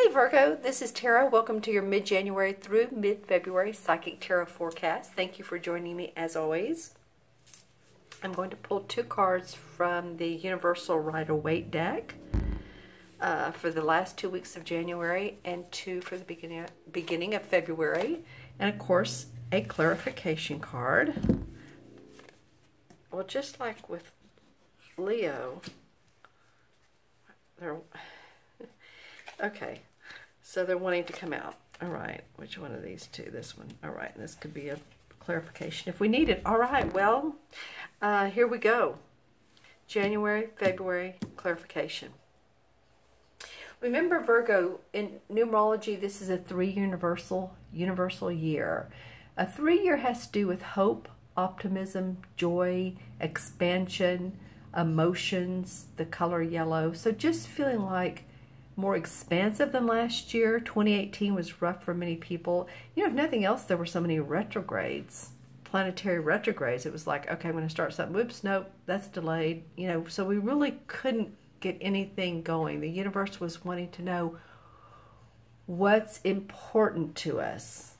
Hey Virgo, this is Tara. Welcome to your mid-January through mid-February Psychic Tarot forecast. Thank you for joining me as always. I'm going to pull two cards from the Universal Rider-Waite deck for the last 2 weeks of January and two for the beginning of February. And of course, a clarification card. Well, just like with Leo, okay, so they're wanting to come out. All right, which one of these two? This one. All right, and this could be a clarification if we need it. All right, well, here we go. January, February, clarification. Remember, Virgo, in numerology, this is a universal year. A 3-year has to do with hope, optimism, joy, expansion, emotions, the color yellow. So just feeling like more expansive than last year. 2018 was rough for many people. You know, if nothing else, there were so many retrogrades, planetary retrogrades. It was like, okay, I'm going to start something. Whoops, nope, that's delayed. You know, so we really couldn't get anything going. The universe was wanting to know what's important to us.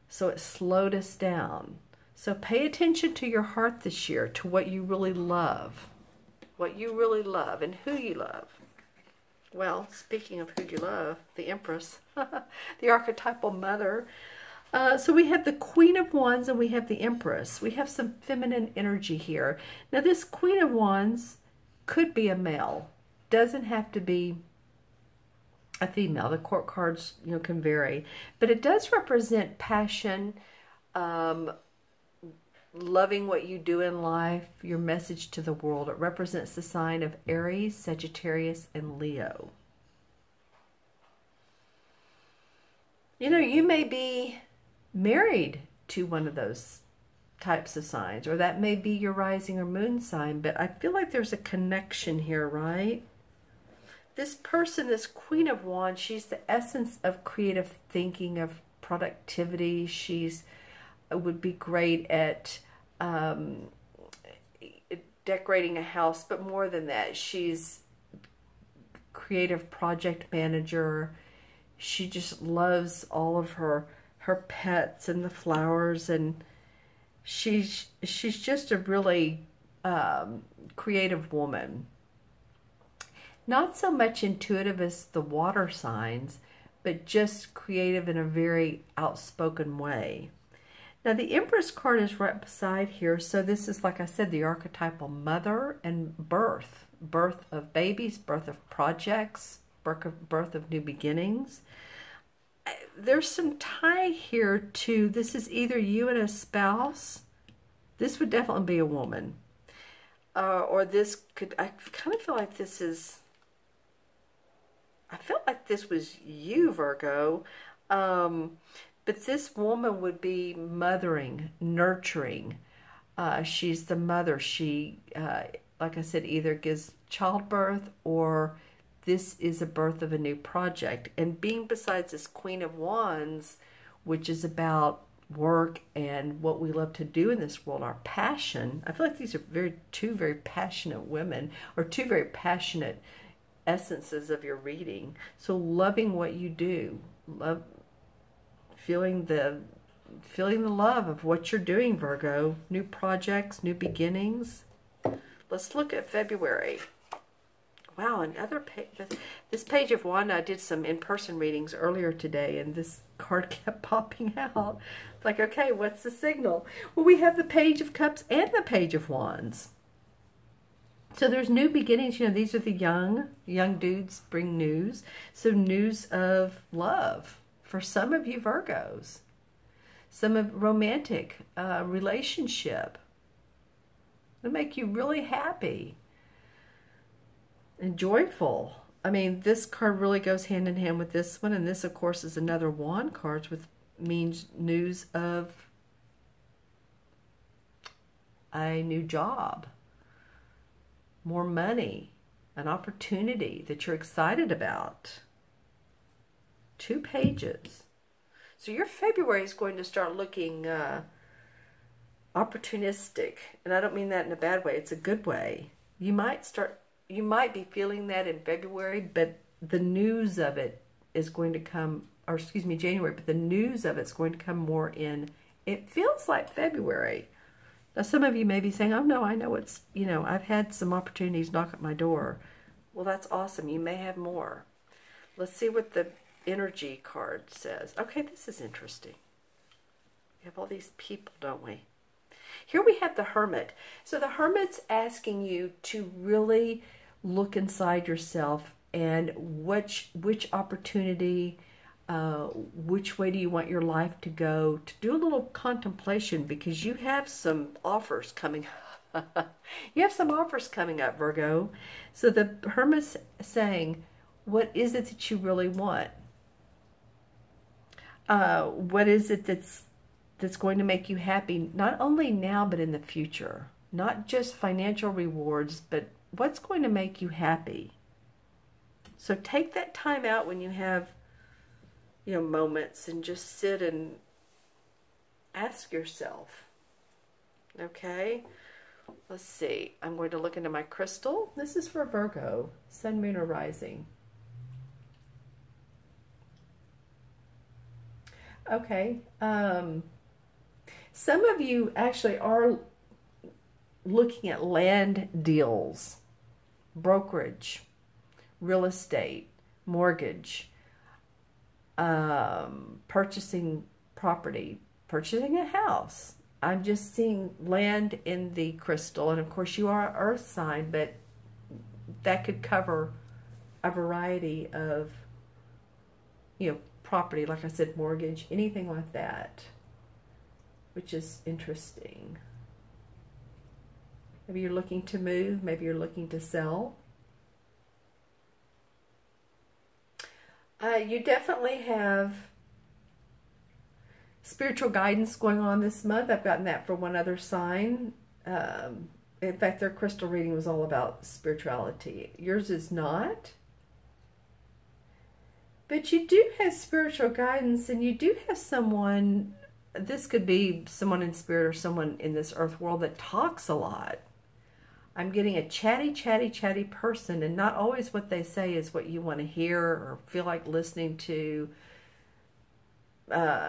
So it slowed us down. So pay attention to your heart this year, to what you really love. What you really love and who you love. Well, speaking of who you love, the Empress, the archetypal mother. So we have the Queen of Wands and we have the Empress. We have some feminine energy here. Now this Queen of Wands could be a male. Doesn't have to be a female. The court cards, you know, can vary. But it does represent passion, loving what you do in life, your message to the world. It represents the sign of Aries, Sagittarius, and Leo. You know, you may be married to one of those types of signs, or that may be your rising or moon sign, but I feel like there's a connection here, right? This person, this Queen of Wands, she's the essence of creative thinking, of productivity. Would be great at decorating a house, but more than that, she's creative project manager. She just loves all of her pets and the flowers, and she's just a really creative woman. Not so much intuitive as the water signs, but just creative in a very outspoken way. Now the Empress card is right beside here, so this is, like I said, the archetypal mother and birth. Birth of babies, birth of projects, birth of new beginnings. There's some tie here to, this is either you and a spouse. This would definitely be a woman. Or this could, I kind of feel like this is, I felt like this was you, Virgo. But this woman would be mothering, nurturing. She's the mother. She, like I said, either gives childbirth or this is a birth of a new project. And being besides this Queen of Wands, which is about work and what we love to do in this world, our passion. I feel like these are two very passionate women, or two very passionate essences of your reading. So loving what you do, feeling the love of what you're doing, Virgo. New projects, new beginnings. Let's look at February. Wow, another page. This page of one, I did some in-person readings earlier today, and this card kept popping out. It's like, okay, what's the signal? Well, we have the Page of Cups and the Page of Wands. So there's new beginnings. You know, these are the young dudes bring news. So news of love. For some of you Virgos, some of romantic relationship. It'll make you really happy and joyful. I mean, this card really goes hand in hand with this one, and this, of course, is another wand card, which means news of a new job, more money, an opportunity that you're excited about. 2 pages. So your February is going to start looking opportunistic. And I don't mean that in a bad way. It's a good way. You might be feeling that in February, but the news of it is going to come, or excuse me, January, but the news of it's going to come more in, it feels like February. Now, some of you may be saying, oh no, I know it's, you know, I've had some opportunities knock at my door. Well, that's awesome. You may have more. Let's see what the energy card says. Okay, this is interesting. We have all these people, don't we? Here we have the Hermit. So the Hermit's asking you to really look inside yourself and which opportunity, which way do you want your life to go, to do a little contemplation, because you have some offers coming up. You have some offers coming up, Virgo. So the Hermit's saying, what is it that you really want? What is it that's going to make you happy, not only now, but in the future? Not just financial rewards, but what's going to make you happy? So take that time out when you have, you know, moments, and just sit and ask yourself. Okay? Let's see. I'm going to look into my crystal. This is for Virgo, Sun, Moon, or Rising. Okay. Some of you actually are looking at land deals, brokerage, real estate, mortgage, purchasing property, purchasing a house. I'm just seeing land in the crystal, and of course you are an earth sign, but that could cover a variety of, you know, property, like I said, mortgage, anything like that, which is interesting. Maybe you're looking to move, maybe you're looking to sell. You definitely have spiritual guidance going on this month. I've gotten that for one other sign. In fact, their crystal reading was all about spirituality. Yours is not. But you do have spiritual guidance, and you do have someone, this could be someone in spirit or someone in this earth world that talks a lot. I'm getting a chatty person, and not always what they say is what you want to hear or feel like listening to.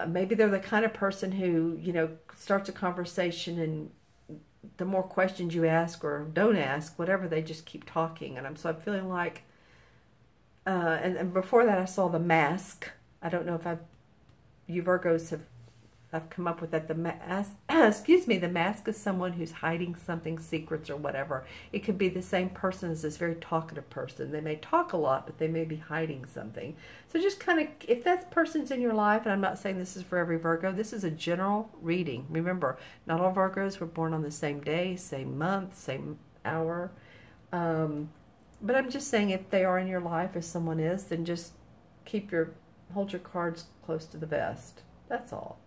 Maybe they're the kind of person who, you know, starts a conversation, and the more questions you ask or don't ask, whatever, they just keep talking. And I'm feeling like, and before that I saw the mask. I don't know if you Virgos I've come up with that. The mask, excuse me, the mask is someone who's hiding something, secrets or whatever. It could be the same person as this very talkative person. They may talk a lot, but they may be hiding something. So just kind of, if that person's in your life, and I'm not saying this is for every Virgo, this is a general reading. Remember, not all Virgos were born on the same day, same month, same hour. But I'm just saying, if they are in your life, if someone is, then just hold your cards close to the vest. That's all.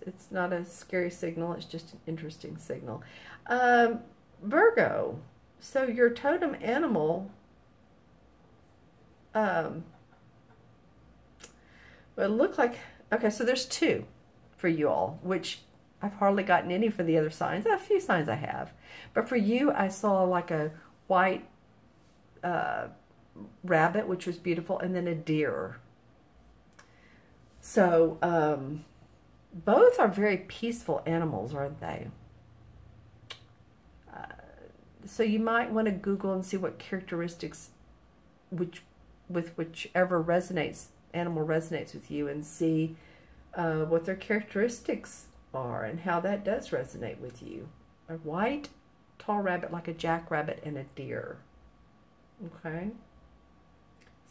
It's not a scary signal. It's just an interesting signal. Virgo, so your totem animal, well, it looked like, okay, so there's two for you all, which I've hardly gotten any for the other signs. A few signs I have. But for you, I saw like a white rabbit, which was beautiful, and then a deer. So, both are very peaceful animals, aren't they? So you might want to Google and see what characteristics, with whichever animal resonates with you, and see what their characteristics are and how that does resonate with you. A white, tall rabbit, like a jackrabbit, and a deer. Okay.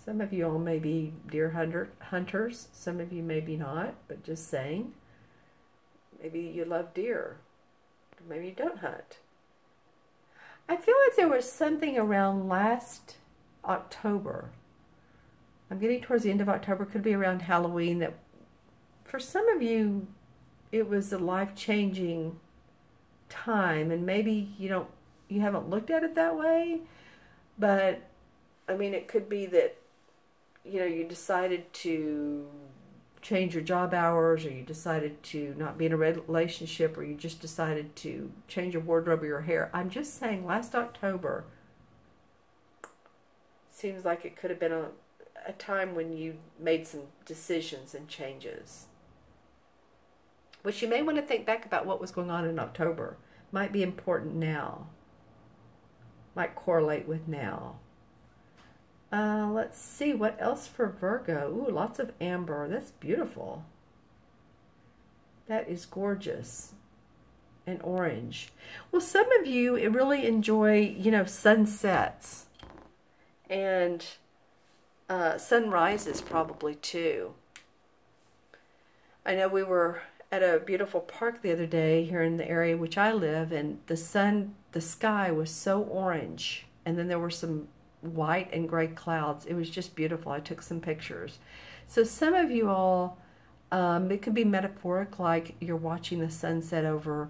Some of you all may be deer hunters. Some of you maybe not, but just saying. Maybe you love deer. Maybe you don't hunt. I feel like there was something around last October. I'm getting towards the end of October. Could be around Halloween. That for some of you, it was a life-changing time, and maybe you haven't looked at it that way. But I mean, it could be that you decided to change your job hours, or you decided to not be in a relationship, or you just decided to change your wardrobe or your hair. I'm just saying, last October seems like it could have been a time when you made some decisions and changes, which you may want to think back about what was going on in October. Might be important now. Might correlate with now. Let's see, what else for Virgo? Ooh, lots of amber. That's beautiful. That is gorgeous. And orange. Well, some of you really enjoy, you know, sunsets. And sunrises probably too. I know we were at a beautiful park the other day here in the area which I live, and the sky was so orange, and then there were some white and gray clouds. It was just beautiful. I took some pictures. So some of you all, it could be metaphoric, like you're watching the sunset over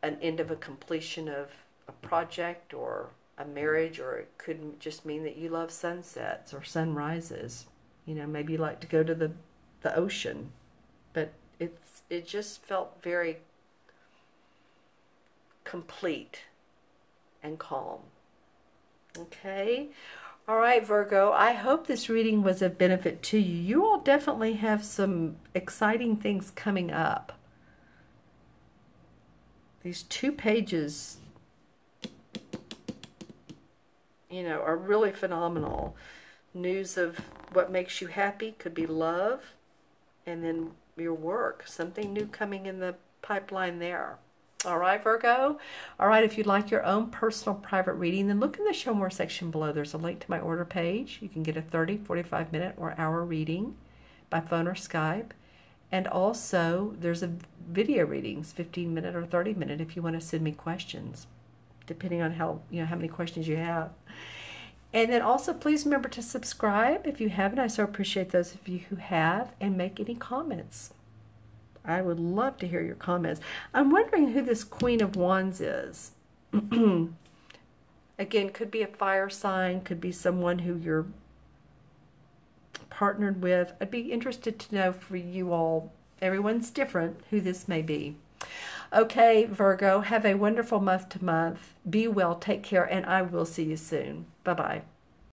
an end of a completion of a project or a marriage, or it could just mean that you love sunsets or sunrises. You know, maybe you like to go to the ocean, but it just felt very complete and calm. Okay? All right, Virgo, I hope this reading was of benefit to you. You all definitely have some exciting things coming up. These 2 pages, you know, are really phenomenal. News of what makes you happy, could be love, and then your work, something new coming in the pipeline there. All right, Virgo. All right, if you'd like your own personal private reading, then look in the Show More section below. There's a link to my order page. You can get a 30, 45-minute, or hour reading by phone or Skype. And also, there's a video readings, 15-minute or 30-minute, if you want to send me questions, depending on how many questions you have. And then also, please remember to subscribe if you haven't. I so appreciate those of you who have, and make any comments. I would love to hear your comments. I'm wondering who this Queen of Wands is. Again, could be a fire sign, could be someone who you're partnered with. I'd be interested to know for you all, everyone's different, who this may be. Okay, Virgo, have a wonderful month to month. Be well, take care, and I will see you soon. Bye-bye.